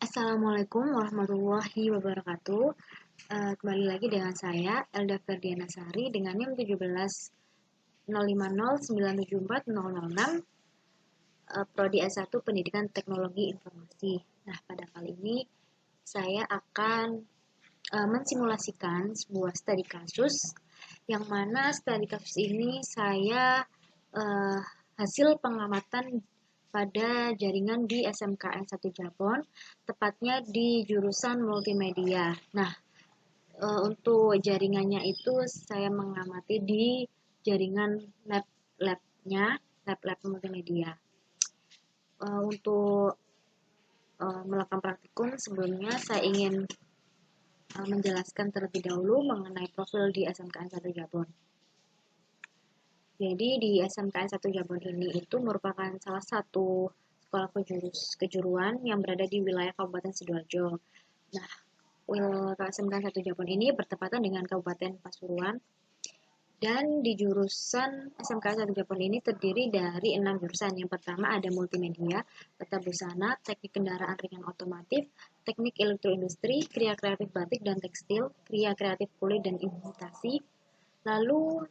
Assalamualaikum warahmatullahi wabarakatuh. Kembali lagi dengan saya, Elda Ferdiana Sari, dengan NIM 170509740006, Prodi S1 Pendidikan Teknologi Informasi. Nah, pada kali ini saya akan mensimulasikan sebuah studi kasus, yang mana studi kasus ini saya hasil pengamatan pada jaringan di SMKN 1 Jabon, tepatnya di jurusan multimedia. Nah, untuk jaringannya itu saya mengamati di jaringan lab-labnya, lab-lab multimedia. Untuk melakukan praktikum, sebelumnya saya ingin menjelaskan terlebih dahulu mengenai profil di SMKN 1 Jabon. Jadi di SMKN 1 Jabon ini itu merupakan salah satu sekolah kejuruan yang berada di wilayah Kabupaten Sidoarjo. Nah, SMKN 1 Jabon ini bertepatan dengan Kabupaten Pasuruan, dan di jurusan SMKN 1 Jabon ini terdiri dari 6 jurusan. Yang pertama ada multimedia, tata busana, teknik kendaraan ringan otomotif, teknik elektroindustri, kria kreatif batik dan tekstil, kria kreatif kulit dan imitasi. Lalu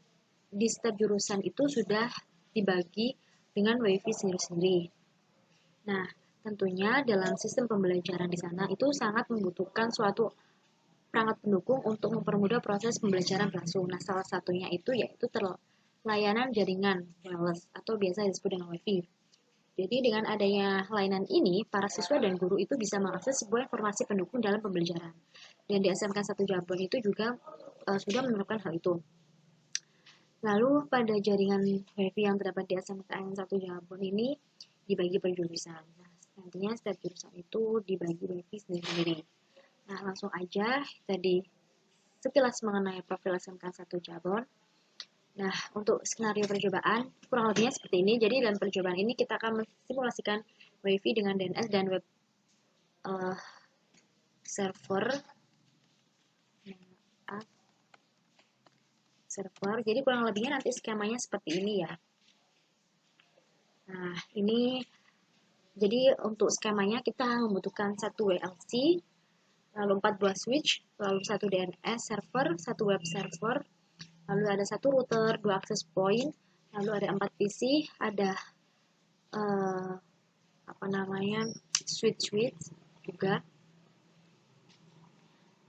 di setiap jurusan itu sudah dibagi dengan WiFi sendiri-sendiri. Nah, tentunya dalam sistem pembelajaran di sana itu sangat membutuhkan suatu perangkat pendukung untuk mempermudah proses pembelajaran berlangsung. Nah, salah satunya itu yaitu layanan jaringan wireless atau biasa disebut dengan WiFi. Jadi dengan adanya layanan ini, para siswa dan guru itu bisa mengakses sebuah informasi pendukung dalam pembelajaran. Dan di SMK 1 Jabon itu juga sudah menerapkan hal itu. Lalu pada jaringan WiFi yang terdapat di SMKN 1 Jabon ini dibagi per jurusan. Nah, nantinya setiap jurusan itu dibagi WiFi sendiri-sendiri. Nah, langsung aja tadi sekilas mengenai profil SMKN 1 Jabon. Nah, untuk skenario percobaan kurang lebihnya seperti ini. Jadi dalam percobaan ini kita akan mensimulasikan WiFi dengan DNS dan web server. Jadi kurang lebihnya nanti skemanya seperti ini ya. Nah, ini jadi untuk skemanya kita membutuhkan satu WLC, lalu 4 buah switch, lalu satu DNS server, satu web server, lalu ada satu router, 2 access point, lalu ada 4 PC, ada switch juga.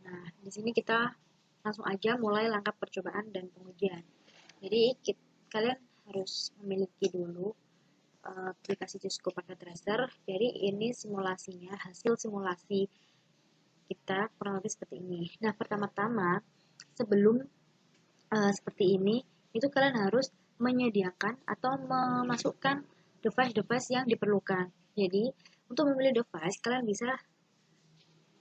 Nah, di sini kita langsung aja mulai langkah percobaan dan pengujian. Jadi kalian harus memiliki dulu aplikasi Cisco Packet Tracer. Jadi ini simulasinya, hasil simulasi kita kurang lebih seperti ini. Nah, pertama-tama sebelum seperti ini, itu kalian harus menyediakan atau memasukkan device-device yang diperlukan. Jadi, untuk memilih device, kalian bisa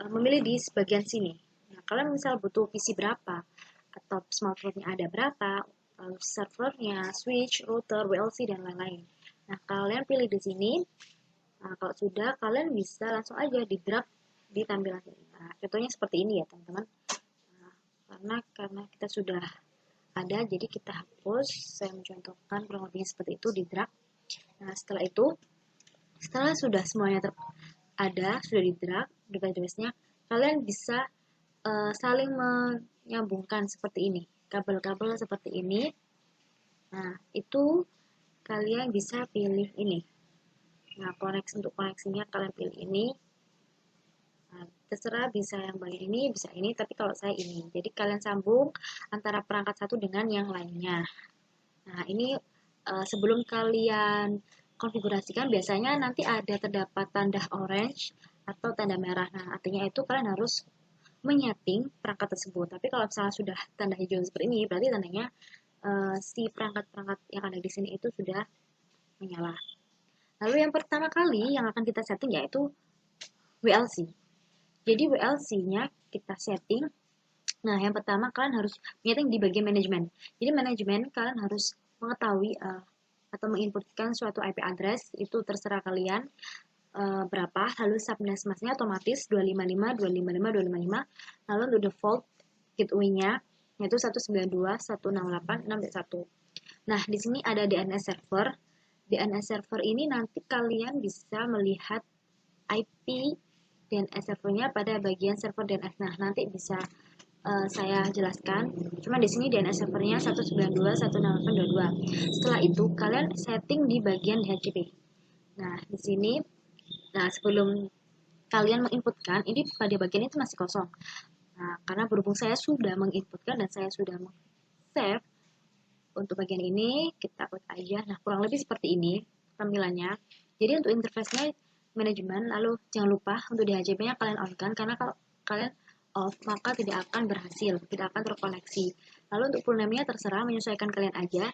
memilih di bagian sini. Nah, kalian misal butuh PC berapa, atau smartphone-nya ada berapa, servernya, switch, router, WLC, dan lain-lain. Nah, kalian pilih di sini. Nah, kalau sudah, kalian bisa langsung aja di-drag di tampilan ini. Nah, contohnya seperti ini ya, teman-teman. Nah, karena kita sudah ada, jadi kita hapus. Saya mencontohkan kurang lebihnya seperti itu, di-drag. Nah, setelah sudah semuanya sudah di-drag device-nya, kalian bisa saling menyambungkan seperti ini, kabel-kabel seperti ini. Nah, itu kalian bisa pilih ini. Nah, untuk koneksinya kalian pilih ini. Nah, terserah bisa yang bagian ini, bisa ini, tapi kalau saya ini. Jadi kalian sambung antara perangkat satu dengan yang lainnya. Nah, ini sebelum kalian konfigurasikan, biasanya nanti terdapat tanda orange atau tanda merah. Nah, artinya itu kalian harus menyeting perangkat tersebut. Tapi kalau misalnya sudah tanda hijau seperti ini, berarti tandanya si perangkat-perangkat yang ada di sini itu sudah menyala. Lalu yang pertama kali yang akan kita setting yaitu WLC. Jadi WLC-nya kita setting. Nah, yang pertama kalian harus setting di bagian manajemen. Jadi manajemen kalian harus mengetahui atau menginputkan suatu IP address, itu terserah kalian berapa. Lalu subnetmasknya otomatis 255.255.255. Lalu untuk default gateway-nya yaitu 192.168.6.1. Nah, di sini ada DNS server. DNS server ini nanti kalian bisa melihat IP DNS servernya pada bagian server DNS. Nah, nanti bisa saya jelaskan. Cuma di sini DNS servernya 192.168.22. Setelah itu kalian setting di bagian DHCP. Nah, di sini, nah sebelum kalian menginputkan, ini pada bagian itu masih kosong. Nah, karena berhubung saya sudah menginputkan dan saya sudah save untuk bagian ini, kita upload aja. Nah, kurang lebih seperti ini tampilannya. Jadi untuk interface-nya manajemen, lalu jangan lupa untuk DHCP-nya kalian on-kan, karena kalau kalian off, maka tidak akan berhasil, tidak akan terkoneksi. Lalu untuk full name-nya terserah, menyesuaikan kalian aja.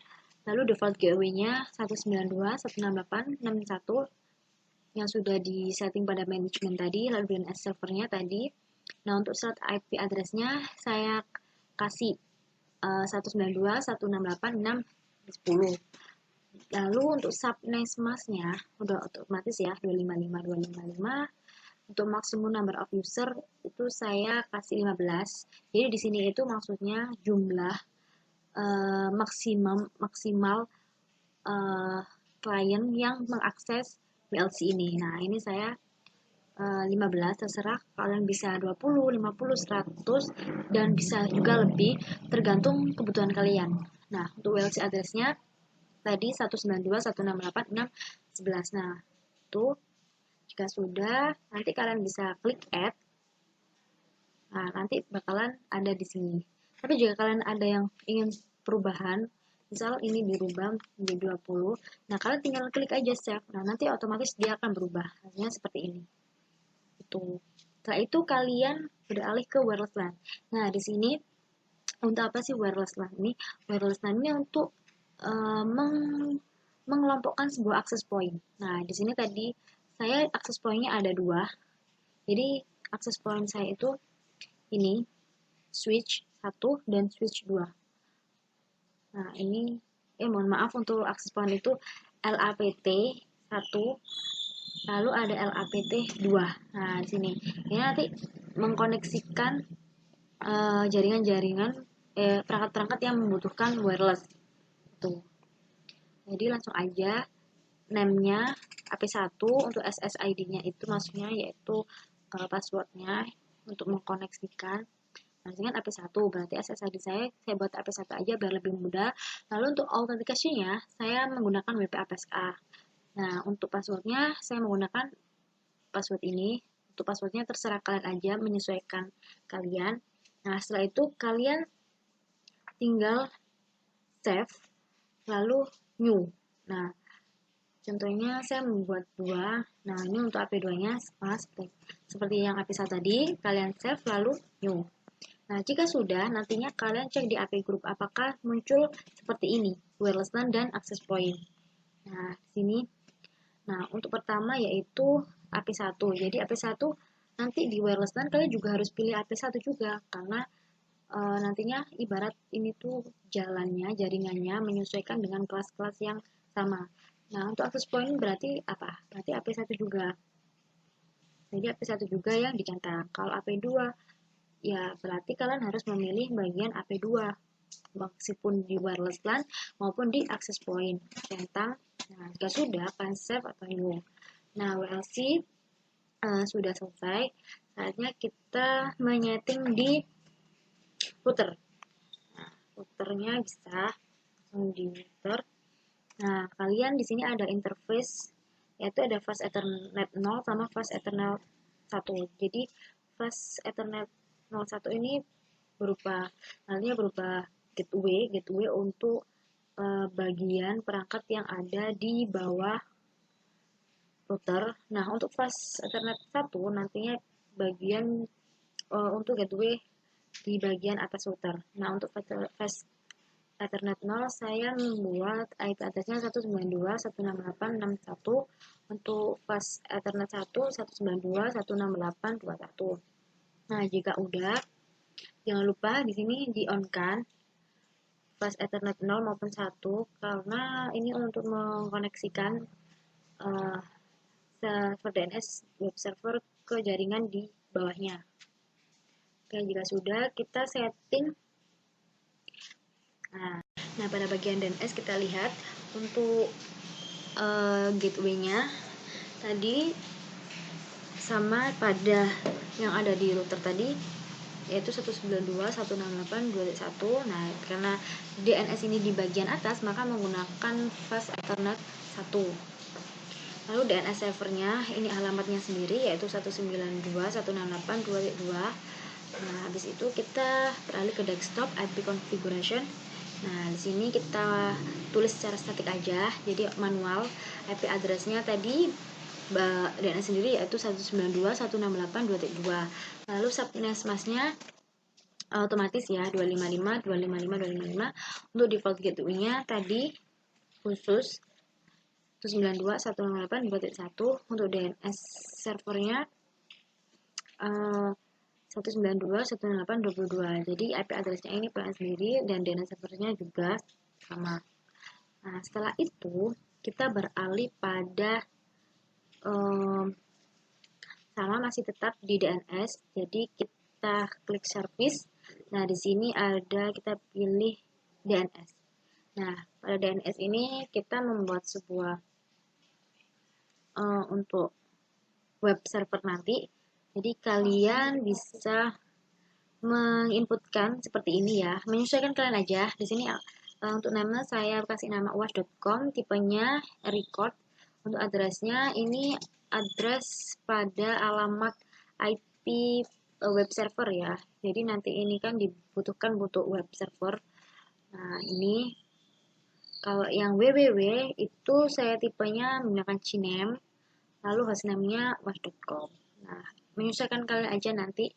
Lalu default gateway-nya 192.168.61 yang sudah disetting pada manajemen tadi, lalu DNS servernya tadi. Nah, untuk slot IP address-nya saya kasih 192.168.6.10. Lalu untuk subnet mask-nya udah otomatis ya 255.255. Untuk maximum number of user itu saya kasih 15. Jadi di sini itu maksudnya jumlah maksimal klien yang mengakses VLC ini. Nah, ini saya 15, terserah kalian bisa 20, 50, 100 dan bisa juga lebih tergantung kebutuhan kalian. Nah, untuk VLC address-nya tadi 192.168.6.11. Nah, itu jika sudah, nanti kalian bisa klik add. Nah, nanti bakalan ada di sini. Tapi jika kalian ada yang ingin perubahan, misal ini dirubah menjadi 20, nah kalian tinggal klik aja save. Nah, nanti otomatis dia akan berubah. Hasilnya seperti ini. Itu. Setelah itu kalian beralih ke wireless LAN. Nah, di sini untuk apa sih wireless LAN ini? Wireless LAN ini untuk mengelompokkan sebuah akses point. Nah, di sini tadi saya akses point-nya ada 2. Jadi, akses point saya itu ini switch 1 dan switch 2. Nah, ini mohon maaf untuk akses point itu LAPT 1, lalu ada LAPT 2. Nah, di sini ini nanti mengkoneksikan jaringan-jaringan perangkat-perangkat yang membutuhkan wireless. Tuh. Jadi langsung aja name-nya AP1 untuk SSID-nya itu maksudnya yaitu password-nya untuk mengkoneksikan. Nah, dengan AP1 berarti SSID saya buat AP1 aja biar lebih mudah. Lalu untuk autentikasinya saya menggunakan WP APSA. Nah, untuk passwordnya saya menggunakan password ini. Untuk passwordnya terserah kalian aja, menyesuaikan kalian. Nah, setelah itu kalian tinggal save, lalu new. Nah, contohnya saya membuat 2. Nah, ini untuk AP2-nya seperti yang AP1 tadi, kalian save lalu new. Nah, jika sudah, nantinya kalian cek di AP group apakah muncul seperti ini, wireless LAN dan access point. Nah, di sini. Nah, untuk pertama yaitu AP1. Jadi AP1 nanti di wireless LAN kalian juga harus pilih AP1 juga karena nantinya ibarat ini tuh jalannya, jaringannya menyesuaikan dengan kelas-kelas yang sama. Nah, untuk access point berarti apa? Berarti AP1 juga. Jadi AP1 juga yang dicentak. Kalau AP2 ya berarti kalian harus memilih bagian AP2 meskipun di wireless LAN maupun di access point centang. Nah, jika sudah kalian save atau new. Nah, WLC sudah selesai. Saatnya kita menyeting di router. Nah, routernya bisa langsung di router. Nah, kalian di sini ada interface yaitu ada fast ethernet 0 sama fast ethernet 1. Jadi fast ethernet 01 ini nantinya berupa gateway untuk bagian perangkat yang ada di bawah router. Nah, untuk fast ethernet 1 nantinya bagian untuk gateway di bagian atas router. Nah, untuk fast Ethernet 0 saya membuat IP address-nya 192.168.61. Untuk fast Ethernet 1 192.168.21. Nah, jika udah jangan lupa di sini di on kan fast Ethernet 0 maupun 1 karena ini untuk mengkoneksikan server DNS web server ke jaringan di bawahnya. Oke, jika sudah kita setting. Nah, pada bagian DNS kita lihat untuk gateway-nya tadi sama pada yang ada di router tadi, yaitu 192.168.2.1. Nah, karena DNS ini di bagian atas, maka menggunakan fast Ethernet 1. Lalu DNS servernya, ini alamatnya sendiri, yaitu 192.168.2.2. Nah, habis itu kita beralih ke desktop IP configuration. Nah, di sini kita tulis secara statik aja, jadi manual. IP address-nya tadi DNS sendiri yaitu 192.168.2.2. Lalu subnet mask-nya otomatis ya 255.255.255. Untuk default gateway-nya tadi khusus 192.168.2.1. Untuk DNS servernya 192.168.22. Jadi IP address-nya ini PLN sendiri dan DNS servernya juga sama. Nah, setelah itu kita beralih pada sama masih tetap di DNS. Jadi kita klik service. Nah, di sini ada kita pilih DNS. Nah, pada DNS ini kita membuat sebuah untuk web server nanti. Jadi kalian bisa menginputkan seperti ini ya, menyesuaikan kalian aja. Di sini untuk nama saya kasih nama uas.com, tipenya record. Untuk addressnya ini address pada alamat IP web server ya. Jadi nanti ini kan dibutuhkan butuh web server. Nah, ini kalau yang www itu saya tipenya menggunakan cname, lalu hostname-nya uas.com. Nah, menyesuaikan kalian aja nanti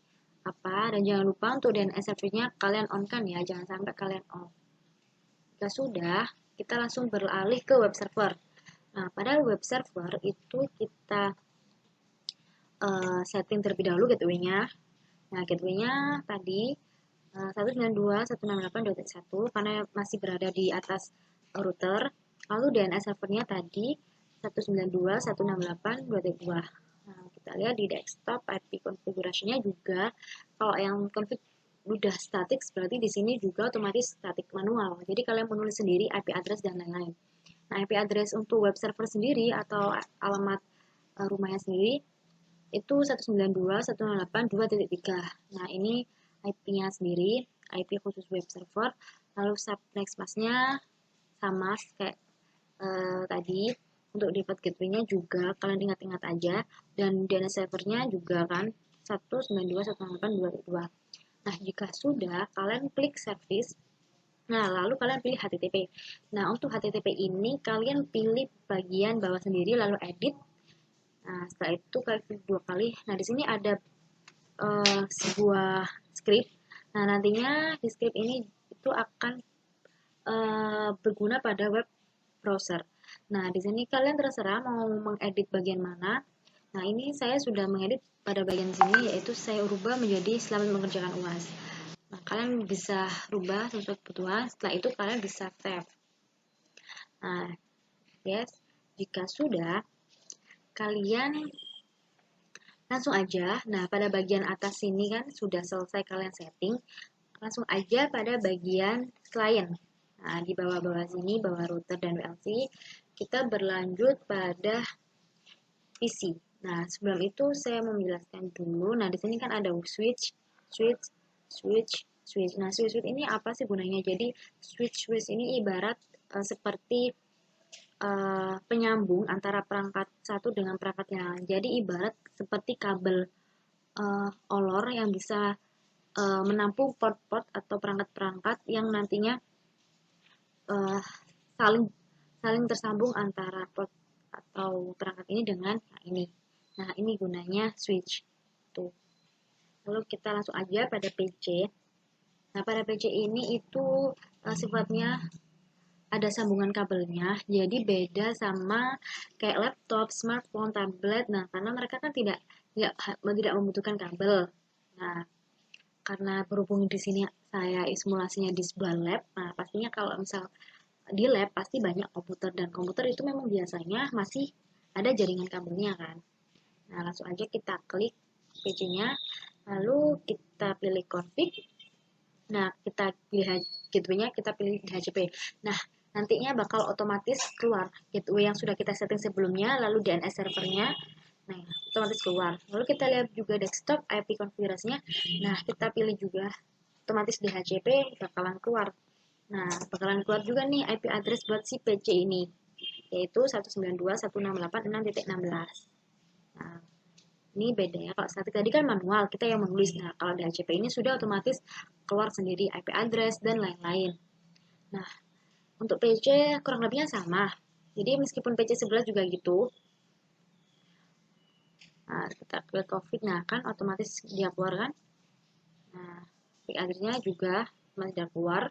apa, dan jangan lupa untuk DNS servernya kalian on kan ya, jangan sampai kalian off. Jika sudah, kita langsung beralih ke web server. Nah, pada web server itu kita setting terlebih dahulu gateway-nya. Nah, gateway-nya tadi 192.168.2.1 karena masih berada di atas router. Lalu DNS servernya tadi 192.168.2.2. Nah, kita lihat di desktop IP configuration-nya juga, kalau yang config udah static berarti di sini juga otomatis static manual. Jadi kalian menulis sendiri IP address dan lain-lain. Nah, IP address untuk web server sendiri atau alamat rumahnya sendiri itu 192.168.2.3. Nah, ini IP-nya sendiri, IP khusus web server. Lalu subnet mask-nya sama kayak tadi. Untuk default gateway-nya juga kalian ingat-ingat aja, dan DNS servernya juga kan 192.168.2.2. Nah, jika sudah, kalian klik service. Nah, lalu kalian pilih HTTP. Nah, untuk HTTP ini kalian pilih bagian bawah sendiri lalu edit. Nah, setelah itu kalian klik 2 kali. Nah, di sini ada sebuah script. Nah, nantinya di script ini itu akan berguna pada web browser. Nah, di sini kalian terserah mau mengedit bagian mana. Nah, ini saya sudah mengedit pada bagian sini, yaitu saya rubah menjadi selamat mengerjakan UAS. Nah, kalian bisa rubah sesuai kebutuhan. Setelah itu kalian bisa save. Nah, yes, jika sudah, kalian langsung aja. Nah, pada bagian atas sini kan sudah selesai kalian setting. Langsung aja pada bagian klien. Nah, di bawah-bawah sini, bawah router dan VLC, kita berlanjut pada PC. Nah, sebelum itu saya mau menjelaskan dulu. Nah, di sini kan ada switch. Nah, switch ini apa sih gunanya? Jadi, switch ini ibarat seperti penyambung antara perangkat satu dengan perangkat yang lain. Jadi, ibarat seperti kabel olor yang bisa menampung port-port atau perangkat-perangkat yang nantinya saling tersambung antara port atau perangkat ini dengan ini. Nah, ini gunanya switch. Tuh. Lalu kita langsung aja pada PC. Nah, pada PC ini itu sifatnya ada sambungan kabelnya, jadi beda sama kayak laptop, smartphone, tablet. Nah, karena mereka kan tidak membutuhkan kabel. Nah, karena berhubung di sini saya simulasinya di sebuah lab, nah pastinya kalau misal di lab pasti banyak komputer, dan komputer itu memang biasanya masih ada jaringan kabelnya kan. Nah, langsung aja kita klik PC-nya, lalu kita pilih config. Nah, kita pilih gateway-nya, kita pilih DHCP. Nah, nantinya bakal otomatis keluar gateway yang sudah kita setting sebelumnya, lalu DNS servernya. Nah, otomatis keluar. Lalu kita lihat juga desktop IP konfigurasinya. Nah, kita pilih juga otomatis DHCP bakalan keluar. Nah, bakalan keluar juga nih IP address buat si PC ini, yaitu 192.168.6.16. Nah, ini bedanya kalau statik tadi kan manual, kita yang menulis. Nah, kalau DHCP ini sudah otomatis keluar sendiri IP address dan lain-lain. Nah, untuk PC kurang lebihnya sama. Jadi meskipun PC sebelah juga gitu. Nah, kita klik config, nah kan otomatis dia keluar kan. Nah, IP address-nya juga masih tidak keluar.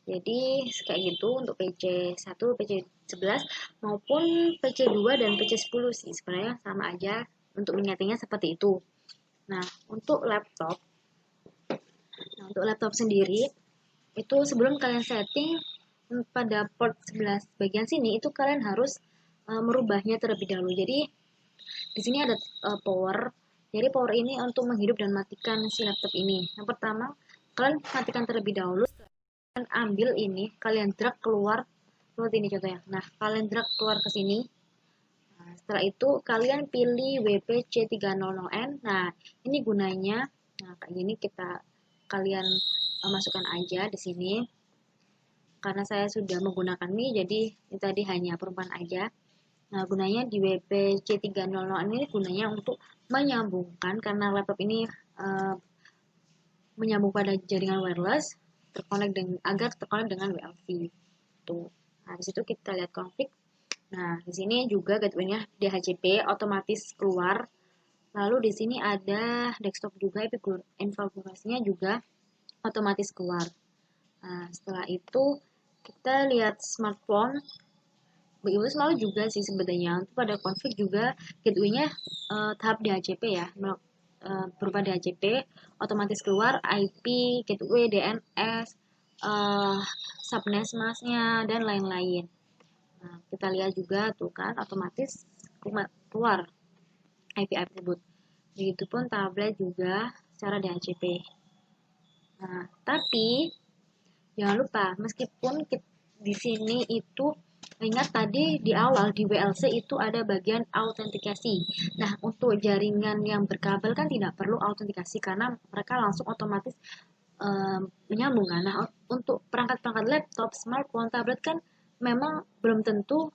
Jadi kayak gitu untuk PC1, PC11 maupun PC2 dan PC10 sih sebenarnya sama aja untuk menyettingnya seperti itu. Nah, untuk laptop sendiri itu sebelum kalian setting pada port 11 bagian sini itu kalian harus merubahnya terlebih dahulu. Jadi di sini ada power. Jadi power ini untuk menghidup dan matikan si laptop ini. Yang pertama, kalian matikan terlebih dahulu. Kalian ambil ini, kalian drag keluar seperti ini contohnya. Nah, kalian drag keluar ke sini. Nah, setelah itu kalian pilih WPC300N. Nah, ini gunanya. Nah, kayak gini kalian masukkan aja di sini. Karena saya sudah menggunakan ini, jadi ini tadi hanya perumpamaan aja. Nah, gunanya di WPC300 ini gunanya untuk menyambungkan, karena laptop ini menyambung pada jaringan wireless agar terkonek dengan WLV. Tuh. Nah, di situ kita lihat config. Nah, di sini juga gateway-nya DHCP otomatis keluar. Lalu di sini ada desktop juga, konfigurasinya juga otomatis keluar. Nah, setelah itu kita lihat smartphone. Begitu selalu juga sih sebenarnya. Untuk pada config juga gateway-nya tahap DHCP ya. Berupa DHCP otomatis keluar IP, gateway, DNS, subnet mask-nya dan lain-lain. Nah, kita lihat juga tuh kan otomatis keluar IP tersebut. Begitupun tablet juga secara DHCP. Nah, tapi jangan lupa meskipun di sini itu ingat tadi di awal di WLC itu ada bagian autentikasi. Nah, untuk jaringan yang berkabel kan tidak perlu autentikasi karena mereka langsung otomatis menyambung kan. Nah, untuk perangkat-perangkat laptop, smartphone, tablet kan memang belum tentu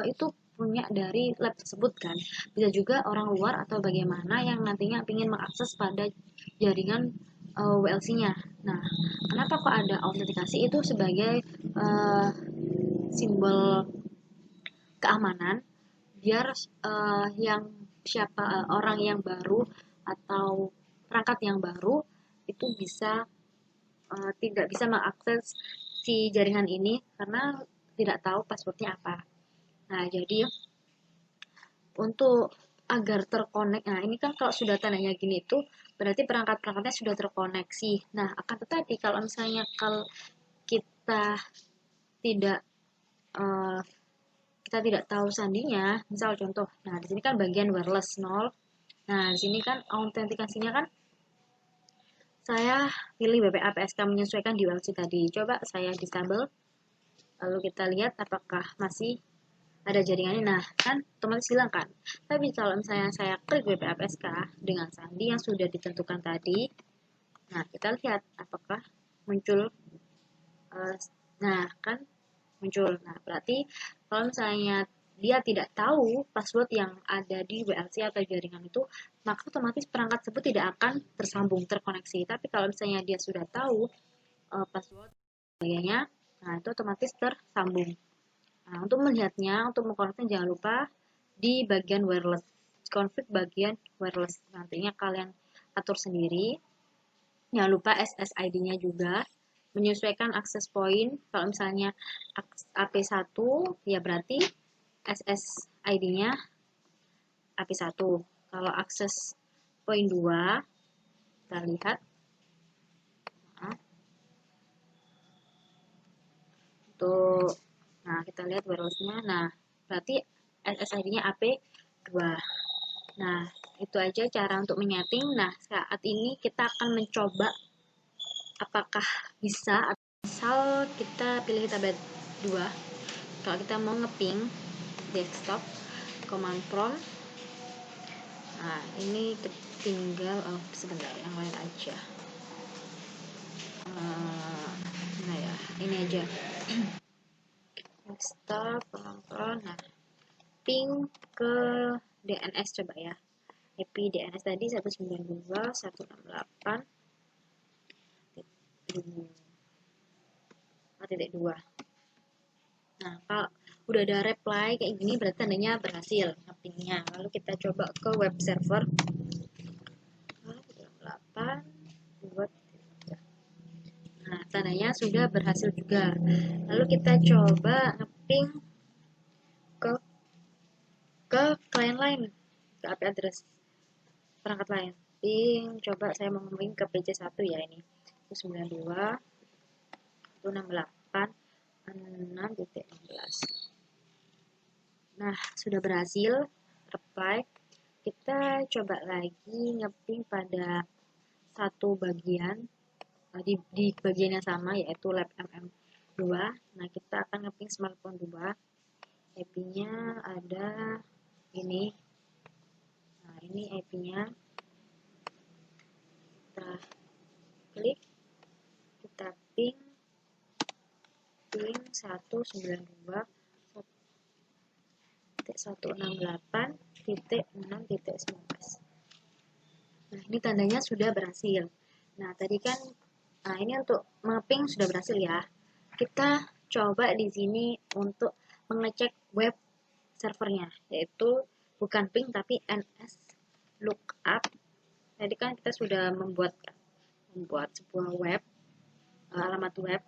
itu punya dari lab tersebut kan. Bisa juga orang luar atau bagaimana yang nantinya ingin mengakses pada jaringan WLC-nya. Nah, kenapa kok ada autentikasi itu sebagai simbol keamanan biar orang yang baru atau perangkat yang baru itu tidak bisa mengakses si jaringan ini karena tidak tahu passwordnya apa. Nah, jadi untuk agar terkonek, nah ini kan kalau sudah tandanya gini itu berarti perangkat-perangkatnya sudah terkoneksi. Nah, akan tetapi kalau misalnya kalau kita tidak tahu sandinya, misal contoh, nah di sini kan bagian wireless 0. Nah, di sini kan autentikasinya kan saya pilih WPA PSK menyesuaikan di WLC tadi. Coba saya disable. Lalu kita lihat apakah masih ada jaringannya. Nah, kan otomatis hilang kan. Tapi kalau misalnya saya klik WPA PSK dengan sandi yang sudah ditentukan tadi, nah kita lihat apakah muncul. Nah, kan muncul. Nah, berarti kalau misalnya dia tidak tahu password yang ada di WLC atau jaringan itu, maka otomatis perangkat tersebut tidak akan tersambung, terkoneksi. Tapi kalau misalnya dia sudah tahu password sebagainya, nah itu otomatis tersambung. Nah, untuk melihatnya, untuk mengkoneknya jangan lupa di bagian wireless, config bagian wireless. Nantinya kalian atur sendiri. Jangan lupa SSID-nya juga. Menyesuaikan access point. Kalau misalnya AP1, ya berarti SSID-nya AP1. Kalau access point 2, kita lihat. Nah, kita lihat wireless-nya. Nah, berarti SSID-nya AP2. Nah, itu aja cara untuk menyeting. Nah, saat ini kita akan mencoba apakah bisa. Misal kita pilih tablet 2. Kalau kita mau ngeping desktop, command prompt, Nah, ini tinggal sebentar, yang lain aja. Nah ya, ini aja. Start pelan-pelan. Nah, ping ke DNS coba ya. IP DNS tadi 192.168.2. Nah, kalau udah ada reply kayak gini berarti tandanya berhasil ngepingnya. Lalu kita coba ke web server 192. Nah, tandanya sudah berhasil juga. Lalu kita coba ngeping ke klien lain, ke IP address perangkat lain. Ping, coba saya mau ngeping ke PC1 ya ini. 192.168.6.16. Nah, sudah berhasil reply. Kita coba lagi ngeping pada satu bagian di bagian yang sama yaitu lab MM2. Nah, kita akan ngeping smartphone 2. IP-nya ada ini. Nah, ini IP-nya. Kita klik, kita ping 192.168.6.19. Nah, ini tandanya sudah berhasil. Nah, tadi kan ini untuk mapping sudah berhasil ya. Kita coba di sini untuk mengecek web servernya, yaitu bukan ping tapi ns lookup. Tadi kan kita sudah membuat sebuah web, alamat web,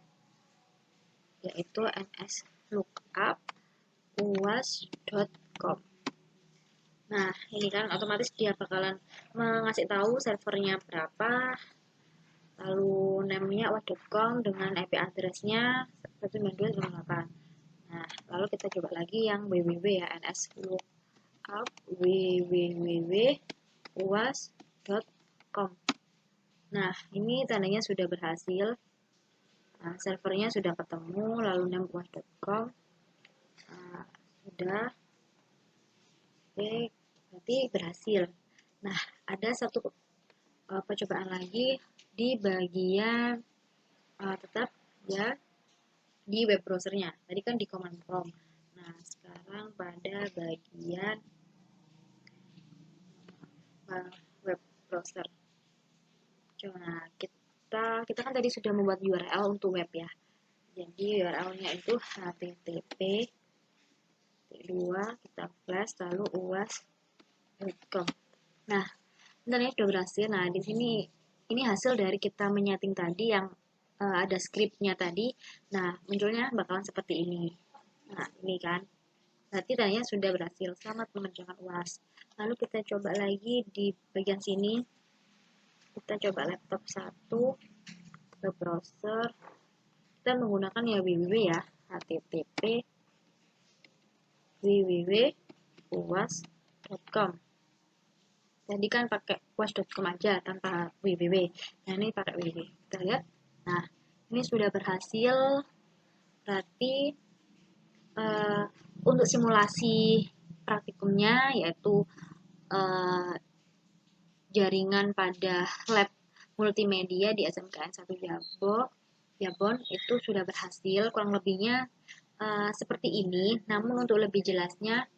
yaitu ns lookup uas.com. Nah, ini kan otomatis dia bakalan mengasih tahu servernya berapa, lalu namanya uas.com dengan IP address-nya 192.168. Nah, lalu kita coba lagi yang www ya, ns lookup www.uas.com. Nah, ini tandanya sudah berhasil. Nah, servernya sudah ketemu, lalu nama uas.com. Nah, sudah. Oke, berarti berhasil. Nah, ada satu percobaan lagi di bagian tetap ya di web browsernya. Tadi kan di command prompt. Nah, sekarang pada bagian web browser. Nah, kita kan tadi sudah membuat URL untuk web ya. Jadi URL-nya itu http 2 kita flash lalu uas.com. Nah, benarnya sudah berhasil. Nah, di sini ini hasil dari kita menyeting tadi yang ada scriptnya tadi. Nah, munculnya bakalan seperti ini. Nah, ini kan. Berarti tandanya sudah berhasil. Selamat mengerjakan UAS. Lalu kita coba lagi di bagian sini. Kita coba laptop 1 ke browser. Kita menggunakan ya www ya. http www.uas.com. Tadi kan pakai uas.com aja tanpa www. Nah, ini pakai www. Kita lihat. Nah, ini sudah berhasil. Berarti untuk simulasi praktikumnya yaitu jaringan pada lab multimedia di SMKN 1 Jabon itu sudah berhasil. Kurang lebihnya seperti ini. Namun untuk lebih jelasnya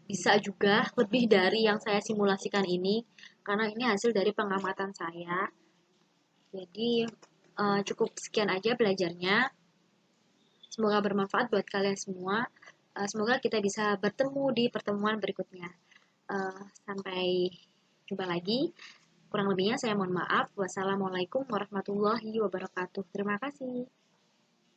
bisa juga lebih dari yang saya simulasikan ini karena ini hasil dari pengamatan saya. Jadi cukup sekian aja belajarnya. Semoga bermanfaat buat kalian semua. Semoga kita bisa bertemu di pertemuan berikutnya. Sampai jumpa lagi. Kurang lebihnya saya mohon maaf. Wassalamualaikum warahmatullahi wabarakatuh. Terima kasih.